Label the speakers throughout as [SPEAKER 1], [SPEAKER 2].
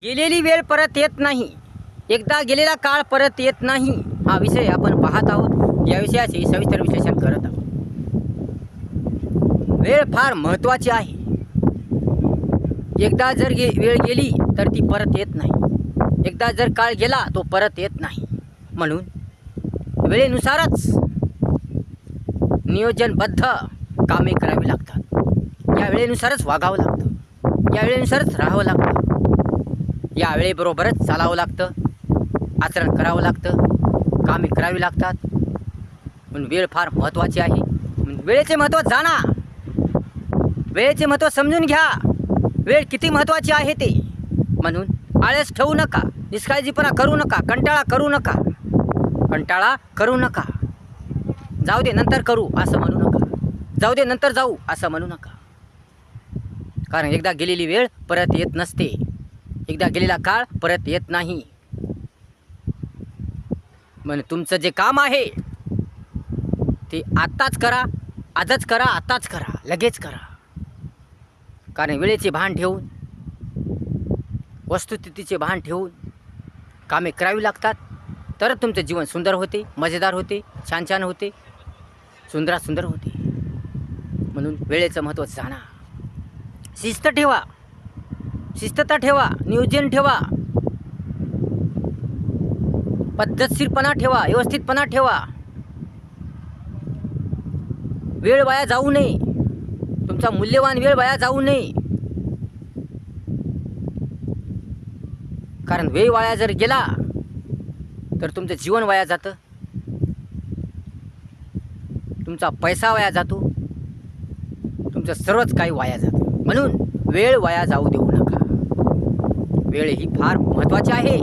[SPEAKER 1] गेलेली वेळ परत येत नाही, एकदा गेलेला काळ परत येत नाही, हा विषय आपण पाहत आहोत. या विषयाचे सविस्तर विश्लेषण करत आहोत. वेळ फार महत्त्वाची आहे. एकदा जर वेळ गेली तर ती परत येत नाही. एकदा जर काळ गेला तो परत येत नाही. म्हणून वेळेनुसारच नियोजनबद्ध कामे करावी लागतात. या वेळेनुसारच वागावं लागतं. या वेळेनुसारच राहावं लागतं. या वेळेबरोबरच चालावं लागतं. आचरण करावं लागतं. कामे करावी लागतात. म्हणून वेळ फार महत्त्वाची आहे. वेळेचे महत्त्व जाणा. वेळेचे महत्त्व समजून घ्या. वेळ किती महत्त्वाची आहे ते. म्हणून आळस ठेवू नका. निष्काळजीपणा करू नका. कंटाळा करू नका. कंटाळा करू नका. जाऊ दे नंतर करू असं म्हणू नका. जाऊ दे नंतर जाऊ असं म्हणू नका. कारण एकदा गेलेली वेळ परत येत नसते. एकदा गेलेला काळ परत येत नाही. म्हणून तुमचं जे काम आहे ते आत्ताच करा. आजच करा. आत्ताच करा. लगेच करा. कारण वेळेचे भान ठेवून, वस्तुस्थितीचे भान ठेवून कामे करावी लागतात. तर तुमचं जीवन सुंदर होते, मजेदार होते, छान छान होते, सुंदर होते. म्हणून वेळेचं महत्त्व जाणा. शिस्त ठेवा. शिस्तता ठेवा. नियोजन ठेवा. पद्धतशीरपणा ठेवा. व्यवस्थितपणा ठेवा. वेळ वाया जाऊ नये. तुमचा मूल्यवान वेळ वाया जाऊ नये. कारण वेळ वाया जर गेला तर तुमचं जीवन वाया जातं. तुमचा पैसा वाया जातो. तुमचं सर्वच काही वाया जातं. म्हणून वेळ वाया जाऊ देऊ नका. वेळ ही फार महत्त्वाची आहे.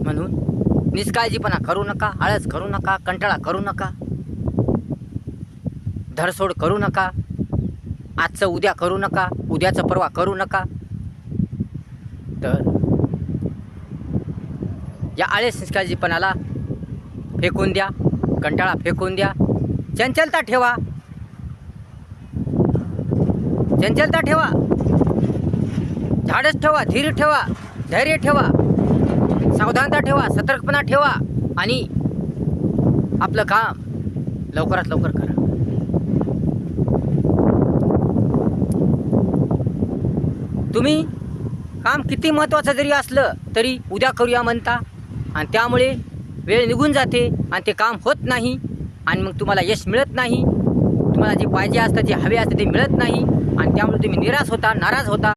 [SPEAKER 1] म्हणून निष्काळजीपणा करू नका. आळस करू नका. कंटाळा करू नका. धरसोड करू नका. आजचं उद्या करू नका. उद्याचं परवा करू नका. तर या आळस निष्काळजीपणाला फेकून द्या. कंटाळा फेकून द्या. चंचलता ठेवा. चंचलता ठेवा. धाडस ठेवा. धीर ठेवा. धैर्य ठेवा. सावधानता ठेवा. सतर्कपणा ठेवा. आणि आपलं काम लवकरात लवकर करा. तुम्ही काम किती महत्त्वाचं जरी असलं तरी उद्या करूया म्हणता. आणि त्यामुळे वेळ निघून जाते आणि ते काम होत नाही. आणि मग तुम्हाला यश मिळत नाही. तुम्हाला जे पाहिजे असतं, जे हवे असतं ते मिळत नाही. आणि त्यामुळे तुम्ही निराश होता, नाराज होता.